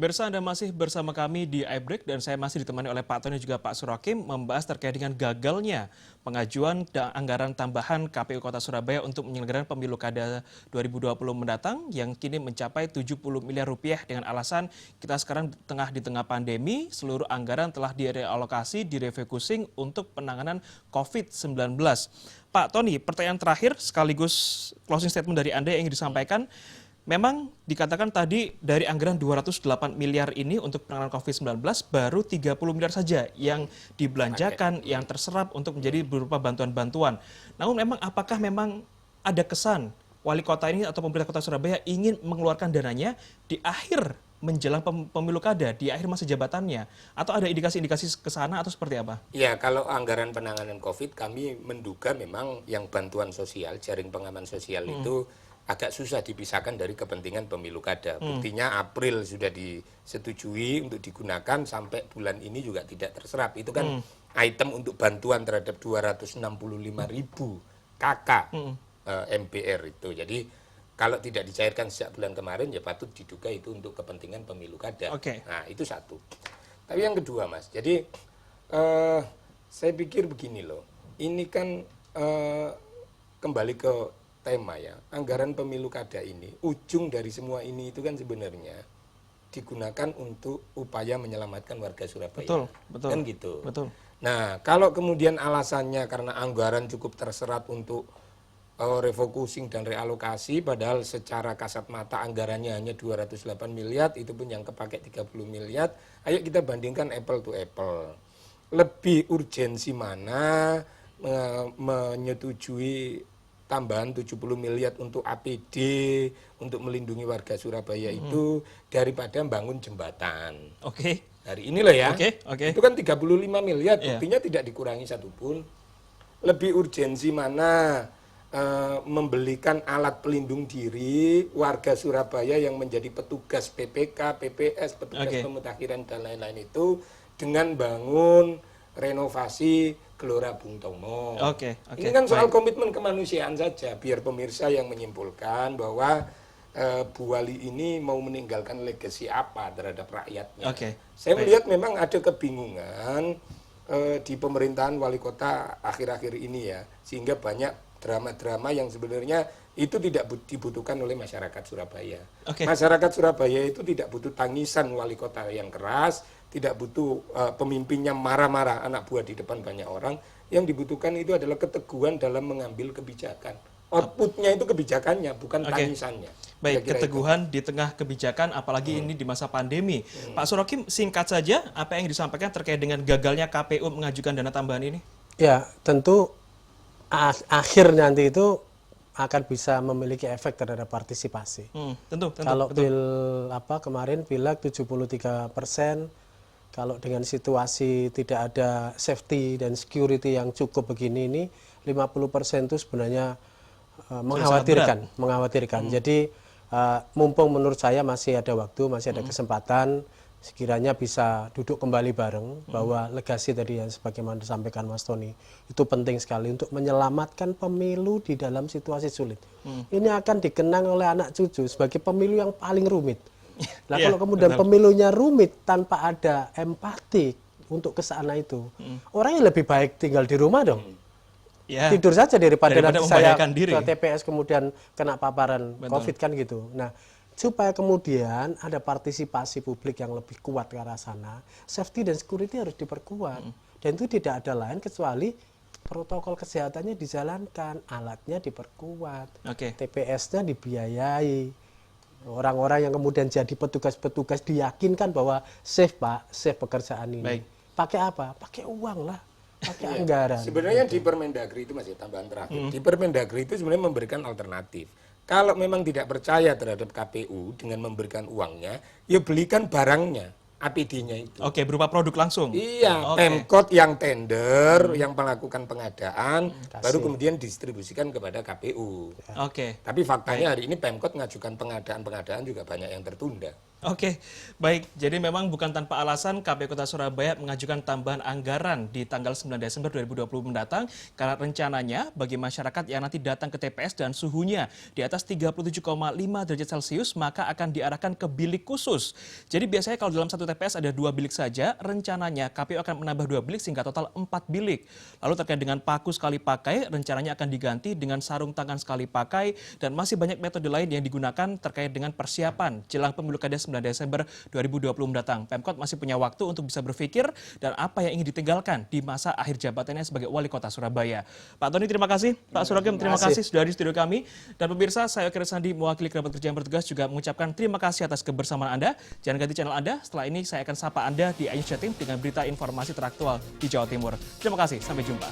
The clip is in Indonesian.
Pemirsa, Anda masih bersama kami di iBreak dan saya masih ditemani oleh Pak Tony dan juga Pak Surokim membahas terkait dengan gagalnya pengajuan anggaran tambahan KPU Kota Surabaya untuk menyelenggarakan pemilu kada 2020 mendatang yang kini mencapai 70 miliar rupiah dengan alasan kita sekarang di tengah pandemi, seluruh anggaran telah direalokasi, direfocusing untuk penanganan COVID-19. Pak Tony, pertanyaan terakhir sekaligus closing statement dari Anda yang ingin disampaikan. Memang dikatakan tadi dari anggaran 208 miliar ini untuk penanganan COVID-19 baru 30 miliar saja yang dibelanjakan, yang terserap untuk menjadi berupa bantuan-bantuan. Namun apakah memang ada kesan wali kota ini atau pemerintah kota Surabaya ingin mengeluarkan dananya di akhir menjelang pemilu kada, di akhir masa jabatannya? Atau ada indikasi-indikasi ke sana atau seperti apa? Ya, kalau anggaran penanganan COVID kami menduga memang yang bantuan sosial, jaring pengaman sosial itu agak susah dipisahkan dari kepentingan pemilu kada. Buktinya April sudah disetujui untuk digunakan sampai bulan ini juga tidak terserap. Itu kan item untuk bantuan terhadap 265.000 KK MPR itu. Jadi kalau tidak dicairkan sejak bulan kemarin ya patut diduga itu untuk kepentingan pemilu kada. Nah, itu satu. Tapi yang kedua, Mas, jadi saya pikir begini loh. Ini kan kembali ke tema ya, anggaran pemilu kada ini, ujung dari semua ini itu kan sebenarnya digunakan untuk upaya menyelamatkan warga Surabaya. Betul. Kan gitu. Betul. Nah, kalau kemudian alasannya karena anggaran cukup terserap untuk refocusing dan realokasi, padahal secara kasat mata anggarannya hanya 208 miliar, itu pun yang kepakai 30 miliar, ayo kita bandingkan apple to apple. Lebih urgensi mana menyetujui tambahan 70 miliar untuk APD, untuk melindungi warga Surabaya itu daripada bangun jembatan. Hari ini loh ya, itu kan 35 miliar, buktinya tidak dikurangi satupun. Lebih urgensi mana membelikan alat pelindung diri warga Surabaya yang menjadi petugas PPK, PPS, petugas pemutakhiran dan lain-lain itu dengan bangun renovasi Gelora Bung Tomo. Ini kan soal komitmen kemanusiaan saja, biar pemirsa yang menyimpulkan bahwa Bu Wali ini mau meninggalkan legasi apa terhadap rakyatnya. Saya melihat memang ada kebingungan di pemerintahan wali kota akhir-akhir ini ya, sehingga banyak drama-drama yang sebenarnya itu tidak dibutuhkan oleh masyarakat Surabaya. Masyarakat Surabaya itu tidak butuh tangisan wali kota yang keras, tidak butuh pemimpinnya marah-marah anak buah di depan banyak orang. Yang dibutuhkan itu adalah keteguhan dalam mengambil kebijakan. Outputnya itu kebijakannya, bukan tangisannya. Baik, keteguhan di tengah kebijakan, apalagi ini di masa pandemi. Pak Surokim, singkat saja, apa yang disampaikan terkait dengan gagalnya KPU mengajukan dana tambahan ini? Ya, tentu akhir nanti itu akan bisa memiliki efek terhadap partisipasi. Tentu. Kalau kemarin pileg 73%, kalau dengan situasi tidak ada safety dan security yang cukup begini ini, 50% itu sebenarnya mengkhawatirkan. Jadi mumpung menurut saya masih ada waktu, masih ada kesempatan, sekiranya bisa duduk kembali bareng bahwa legasi tadi yang sebagaimana disampaikan Mas Tony itu penting sekali untuk menyelamatkan pemilu di dalam situasi sulit. Ini akan dikenang oleh anak cucu sebagai pemilu yang paling rumit. Nah, kalau kemudian pemilunya rumit tanpa ada empati untuk ke sana itu, orangnya lebih baik tinggal di rumah dong. Tidur saja daripada nanti saya ke TPS kemudian kena paparan COVID kan gitu. Nah, supaya kemudian ada partisipasi publik yang lebih kuat ke arah sana, safety dan security harus diperkuat. Dan itu tidak ada lain kecuali protokol kesehatannya dijalankan, alatnya diperkuat, TPS-nya dibiayai. Orang-orang yang kemudian jadi petugas-petugas diyakinkan bahwa safe Pak, safe pekerjaan ini. Pakai apa? Pakai uang lah, pakai anggaran. Sebenarnya di Permendagri itu masih tambahan terakhir. Di Permendagri itu sebenarnya memberikan alternatif. Kalau memang tidak percaya terhadap KPU dengan memberikan uangnya, ya belikan barangnya, APD-nya itu. Berupa produk langsung? Iya, Pemkot yang tender, yang melakukan pengadaan, baru kemudian distribusikan kepada KPU. Tapi faktanya hari ini Pemkot mengajukan pengadaan juga banyak yang tertunda. Oke, baik. Jadi memang bukan tanpa alasan KPU Kota Surabaya mengajukan tambahan anggaran di tanggal 9 Desember 2020 mendatang karena rencananya bagi masyarakat yang nanti datang ke TPS dan suhunya di atas 37,5 derajat Celcius maka akan diarahkan ke bilik khusus. Jadi biasanya kalau dalam satu TPS ada 2 bilik saja, rencananya KPU akan menambah 2 bilik sehingga total 4 bilik. Lalu terkait dengan paku sekali pakai, rencananya akan diganti dengan sarung tangan sekali pakai dan masih banyak metode lain yang digunakan terkait dengan persiapan jelang pemilu kada 9 Desember 2020 mendatang. Pemkot masih punya waktu untuk bisa berpikir dan apa yang ingin ditinggalkan di masa akhir jabatannya sebagai Wali Kota Surabaya. Pak Tony, terima kasih. Pak Suragem, terima kasih sudah di studio kami. Dan pemirsa, saya Oki Sandi mewakili kerabat kerja yang bertugas juga mengucapkan terima kasih atas kebersamaan Anda. Jangan ganti channel Anda. Setelah ini saya akan sapa Anda di Ayun Jatim dengan berita informasi teraktual di Jawa Timur. Terima kasih, sampai jumpa.